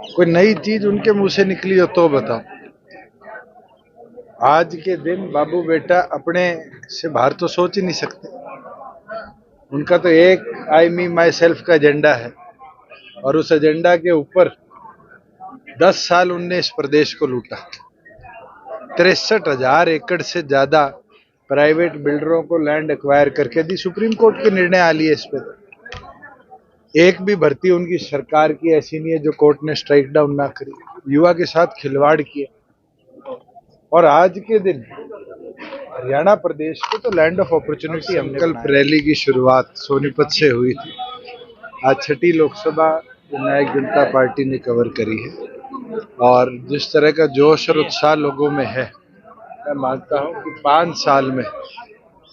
कोई नई चीज उनके मुंह से निकली हो तो बताओ। आज के दिन बाबू बेटा अपने से बाहर तो सोच ही नहीं सकते। उनका तो एक आई मी माई सेल्फ का एजेंडा है और उस एजेंडा के ऊपर 10 साल उनने इस प्रदेश को लूटा। 63,000 एकड़ से ज्यादा प्राइवेट बिल्डरों को लैंड एक्वायर करके दी। सुप्रीम कोर्ट के निर्णय आ लिए इस पे। एक भी भर्ती उनकी सरकार की ऐसी नहीं है जो कोर्ट ने स्ट्राइक डाउन ना करी। युवा के साथ खिलवाड़ किए। और आज के दिन हरियाणा प्रदेश को तो लैंड ऑफ अपॉर्चुनिटी हमने संकल्प रैली की शुरुआत सोनीपत से हुई थी। आज छठी लोकसभा जननायक जनता पार्टी ने कवर करी है और जिस तरह का जोश और उत्साह लोगों में है, मैं मानता हूं कि 5 साल में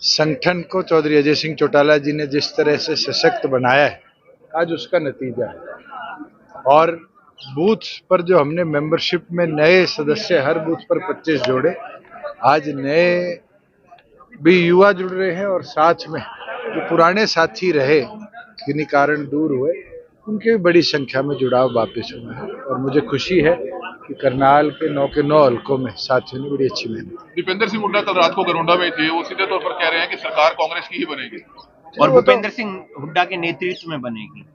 संगठन को चौधरी अजय सिंह चौटाला जी ने जिस तरह से सशक्त बनाया है, आज उसका नतीजा है। और बूथ पर जो हमने मेंबरशिप में नए सदस्य हर बूथ पर 25 जोड़े, आज नए भी युवा जुड़ रहे हैं और साथ में जो पुराने साथी रहे किन्हीं कारण दूर हुए, उनके भी बड़ी संख्या में जुड़ाव वापस हुआ है। और मुझे खुशी है कि करनाल के 9 हलकों में साथियों ने बड़ी अच्छी मेहनत की। दीपेंद्र सिंह हुड्डा कल रात को गरोंडा में थे, वो सीधे तौर पर कह रहे हैं कि सरकार कांग्रेस की ही बनेगी और भूपेंद्र सिंह हुड्डा के नेतृत्व में बनेगी।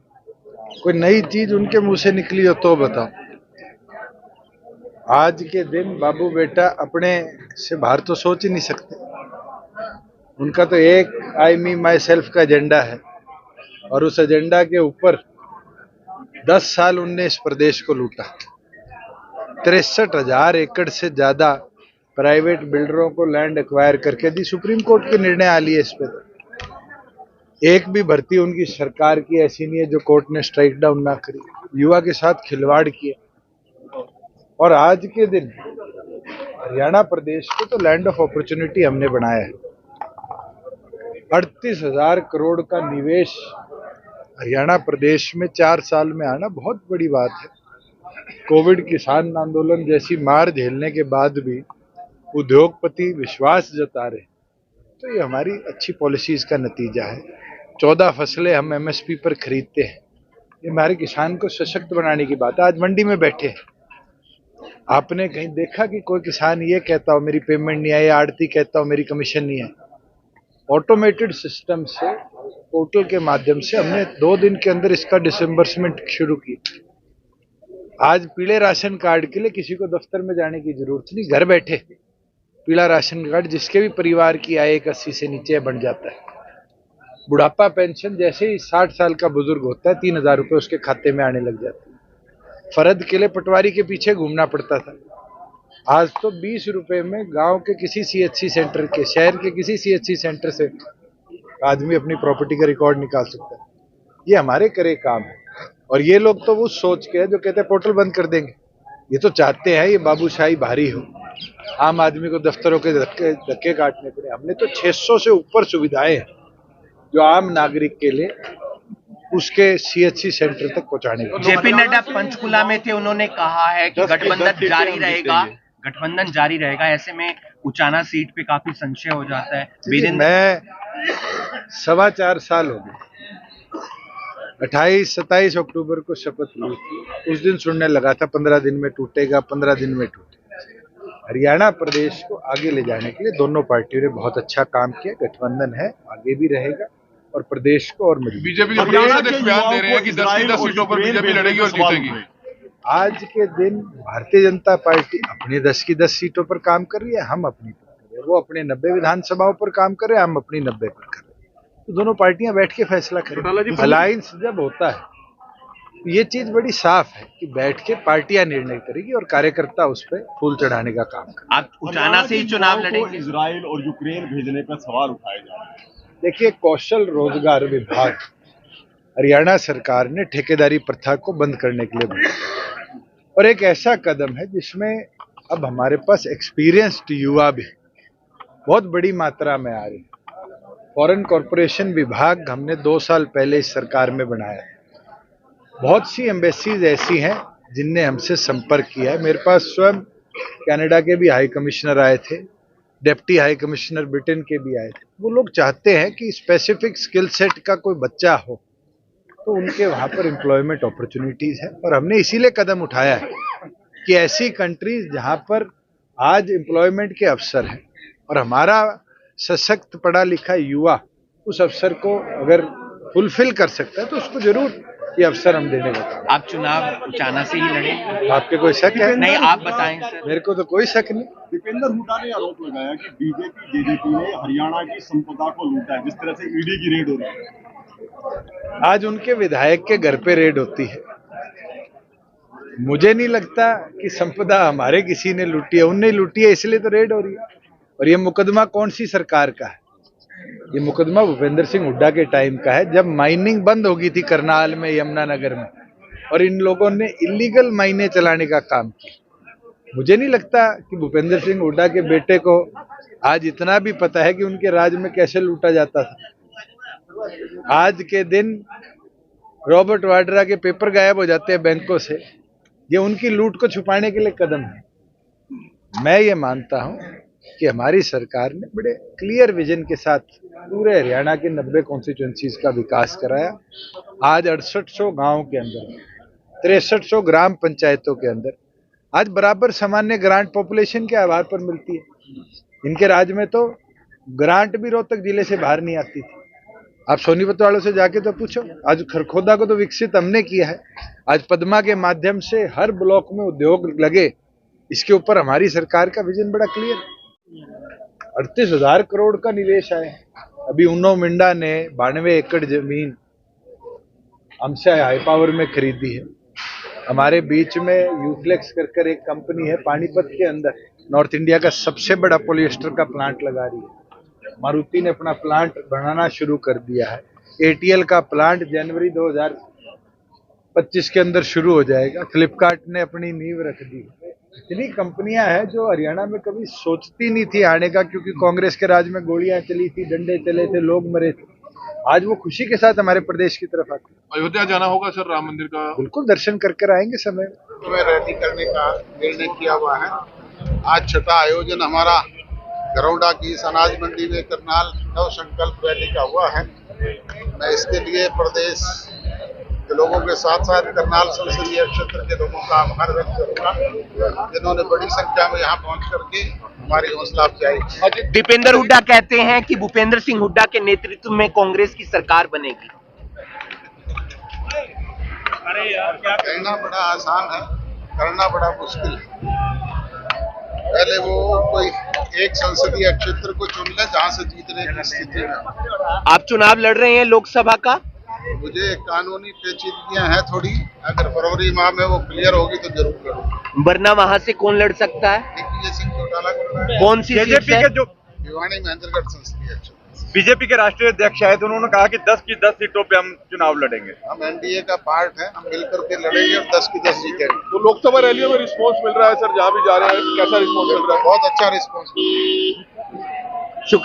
कोई नई चीज उनके मुंह से निकली हो तो बताओ। आज के दिन बाबू बेटा अपने से बाहर तो सोच ही नहीं सकते। उनका तो एक आई मी माई सेल्फ का एजेंडा है और उस एजेंडा के ऊपर 10 साल उनने इस प्रदेश को लूटा। 63,000 एकड़ से ज्यादा प्राइवेट बिल्डरों को लैंड एक्वायर करके दी। सुप्रीम कोर्ट के निर्णय आ लिए इस पे। एक भी भर्ती उनकी सरकार की ऐसी नहीं है जो कोर्ट ने स्ट्राइक डाउन ना करी। युवा के साथ खिलवाड़ किए। और आज के दिन हरियाणा प्रदेश को तो लैंड ऑफ अपॉर्चुनिटी हमने बनाया है। 38,000 करोड़ का निवेश हरियाणा प्रदेश में 4 साल में आना बहुत बड़ी बात है। कोविड किसान आंदोलन जैसी मार झेलने के बाद भी उद्योगपति विश्वास जता रहे, तो ये हमारी अच्छी पॉलिसीज का नतीजा है। 14 फसलें हम एमएसपी पर खरीदते हैं, ये हमारे किसान को सशक्त बनाने की बात है। आज मंडी में बैठे हैं, आपने कहीं देखा कि कोई किसान ये कहता हो मेरी पेमेंट नहीं आई, आड़ती कहता हो मेरी कमीशन नहीं है? ऑटोमेटेड सिस्टम से, पोर्टल के माध्यम से हमने 2 दिन के अंदर इसका डिसम्बर्समेंट शुरू की। आज पीले राशन कार्ड के लिए किसी को दफ्तर में जाने की जरूरत नहीं, घर बैठे पीला राशन कार्ड जिसके भी परिवार की आय 80 से नीचे बन जाता है। बुढ़ापा पेंशन जैसे ही 60 साल का बुजुर्ग होता है 3,000 रुपए उसके खाते में आने लग जाते हैं। फर्द के लिए पटवारी के पीछे घूमना पड़ता था, आज तो 20 रुपए में गांव के किसी सीएचसी सेंटर के, शहर के किसी सीएचसी सेंटर से आदमी अपनी प्रॉपर्टी का रिकॉर्ड निकाल सकता है। ये हमारे करे काम है। और ये लोग तो वो सोच के जो कहते हैं पोर्टल बंद कर देंगे, ये तो चाहते हैं ये बाबूशाही भारी हो, आम आदमी को दफ्तरों के धक्के काटने पड़े। हमने तो 600 से ऊपर सुविधाएं हैं जो आम नागरिक के लिए उसके सीएचसी सेंटर तक पहुंचाने का। जेपी नड्डा पंचकुला में थे, उन्होंने कहा है कि गठबंधन जारी रहेगा, गठबंधन जारी रहेगा। ऐसे में उचाना सीट पे काफी संशय हो जाता है। मैं 4.25 साल हो गए, 28-27 अक्टूबर को शपथ ली थी, उस दिन सुनने लगा था 15 दिन में टूटेगा, 15 दिन में टूटेगा। हरियाणा प्रदेश को आगे ले जाने के लिए दोनों पार्टियों ने बहुत अच्छा काम किया। गठबंधन है, आगे भी रहेगा और प्रदेश को और मजबूत। बीजेपी के प्रदेश बयान दे रहे हैं कि 10 की 10 सीटों पर बीजेपी लड़ेगी और जीतेगी। आज के दिन भारतीय जनता पार्टी अपनी 10 की 10 सीटों पर काम कर रही है, हम अपनी पर कर रहे हैं। वो अपने 90 विधानसभाओं पर काम कर रहे हैं, हम अपनी 90 पर कर रहे हैं। तो दोनों पार्टियां बैठ के फैसला करें। अलायंस जब होता है ये चीज बड़ी साफ है कि बैठ के पार्टियां निर्णय करेगी और कार्यकर्ता उस पर फूल चढ़ाने का काम करेंगे। आप उचाना से ही चुनाव लड़ेंगे। इजराइल और यूक्रेन भेजने पर सवाल उठाए जा रहे हैं। देखिए, कौशल रोजगार विभाग हरियाणा सरकार ने ठेकेदारी प्रथा को बंद करने के लिए बनाया और एक ऐसा कदम है जिसमें अब हमारे पास एक्सपीरियंस्ड युवा भी बहुत बड़ी मात्रा में आ रहे हैं। फॉरेन कॉरपोरेशन विभाग हमने 2 साल पहले इस सरकार में बनाया है। बहुत सी एम्बेसीज ऐसी हैं जिनने हमसे संपर्क किया है। मेरे पास स्वयं कनाडा के भी हाई कमिश्नर आए थे, डिप्टी हाई कमिश्नर ब्रिटेन के भी आए थे। वो लोग चाहते हैं कि स्पेसिफिक स्किल सेट का कोई बच्चा हो तो उनके वहाँ पर एम्प्लॉयमेंट अपॉर्चुनिटीज है। और हमने इसीलिए कदम उठाया है कि ऐसी कंट्रीज जहाँ पर आज एम्प्लॉयमेंट के अवसर हैं और हमारा सशक्त पढ़ा लिखा युवा उस अवसर को अगर फुलफिल कर सकता है तो उसको जरूर ये अवसर हम देने का। आप चुनाव उचाना से ही लड़ेंगे? आपके कोई शक है? नहीं, आप बताएं सर। मेरे को तो कोई शक नहीं। दीपेंद्र हुड्डा ने आरोप लगाया कि बीजेपी जेजेपी ने हरियाणा की संपदा को लूटा है, जिस तरह से ईडी की रेड हो रही है। आज उनके विधायक के घर पे रेड होती है। मुझे नहीं लगता कि संपदा हमारे किसी ने लूटी है, उनने लूटी है इसलिए तो रेड हो रही है। और ये मुकदमा कौन सी सरकार का है? ये मुकदमा भूपेंद्र सिंह हुड्डा के टाइम का है, जब माइनिंग बंद हो गई थी करनाल में, यमुनानगर में, और इन लोगों ने इलीगल माइने चलाने का काम किया। मुझे नहीं लगता कि भूपेंद्र सिंह हुड्डा के बेटे को आज इतना भी पता है कि उनके राज में कैसे लूटा जाता था। आज के दिन रॉबर्ट वाड्रा के पेपर गायब हो जाते हैं बैंकों से, ये उनकी लूट को छुपाने के लिए कदम है। मैं ये मानता हूं कि हमारी सरकार ने बड़े क्लियर विजन के साथ पूरे हरियाणा के 90 कॉन्स्टिट्यूएंसीज का विकास कराया। आज 6800 गांव के अंदर, 6300 ग्राम पंचायतों के अंदर आज बराबर सामान्य ग्रांट पॉपुलेशन के आधार पर मिलती है। इनके राज्य में तो ग्रांट भी रोहतक जिले से बाहर नहीं आती थी। आप सोनीपत वालों से जाके तो पूछो। आज खरखोदा को तो विकसित हमने किया है। आज पद्मा के माध्यम से हर ब्लॉक में उद्योग लगे, इसके ऊपर हमारी सरकार का विजन बड़ा क्लियर है। 38,000 करोड़ का निवेश आया है। अभी उन्नो मिंडा ने 92 एकड़ जमीन हमसे हाई पावर में खरीदी है। हमारे बीच में यूफ्लेक्स कर एक कंपनी है पानीपत के अंदर, नॉर्थ इंडिया का सबसे बड़ा पॉलिएस्टर का प्लांट लगा रही है। मारुति ने अपना प्लांट बनाना शुरू कर दिया है। एटीएल का प्लांट जनवरी 2025 के अंदर शुरू हो जाएगा। फ्लिपकार्ट ने अपनी नींव रख दी। इतनी कंपनियां हैं जो हरियाणा में कभी सोचती नहीं थी आने का, क्योंकि कांग्रेस के राज में गोलियां चली थी, डंडे चले थे, लोग मरे थे। आज वो खुशी के साथ हमारे प्रदेश की तरफ आते हैं। अयोध्या जाना होगा सर राम मंदिर का? बिल्कुल, दर्शन करके आएंगे समय में रैली करने का निर्णय किया हुआ है। आज छठा आयोजन हमारा घरौंडा की इस अनाज मंडी में करनाल नव संकल्प रैली का हुआ है। मैं इसके लिए प्रदेश के लोगों के साथ साथ करनाल संसदीय क्षेत्र के लोगों का आभार व्यक्त करूंगा, जिन्होंने बड़ी संख्या में यहाँ पहुंच करके हमारी हौसला अफजाई की। दीपेंद्र हुड्डा कहते हैं कि भूपेंद्र सिंह हुड्डा के नेतृत्व में कांग्रेस की सरकार बनेगी। कहना बड़ा आसान है, करना बड़ा मुश्किल है। पहले वो कोई एक संसदीय क्षेत्र को चुन ले जहाँ से जीतने की स्थिति में। आप चुनाव लड़ रहे हैं लोकसभा का? मुझे कानूनी पेचीदगियां हैं थोड़ी, अगर फरवरी माह में वो क्लियर होगी तो जरूर करूंगा। वरना वहां से कौन लड़ सकता है? दिग्विजय सिंह चौटाला को लड़ा है। कौन सी सीट से? भिवानी महेंद्रगढ़ संसदीय क्षेत्र। बीजेपी के राष्ट्रीय अध्यक्ष आए तो उन्होंने कहा कि 10 की 10 सीटों पे हम चुनाव लड़ेंगे। हम एनडीए का पार्ट है, हम मिलकर के लड़ेंगे और 10 की 10 जीतेंगे। तो लोकसभा रैलियों में रिस्पांस मिल रहा है सर, जहाँ भी जा रहे हैं कैसा रिस्पांस मिल रहा है? बहुत अच्छा रिस्पॉन्स मिल रहा है। शुक्रिया।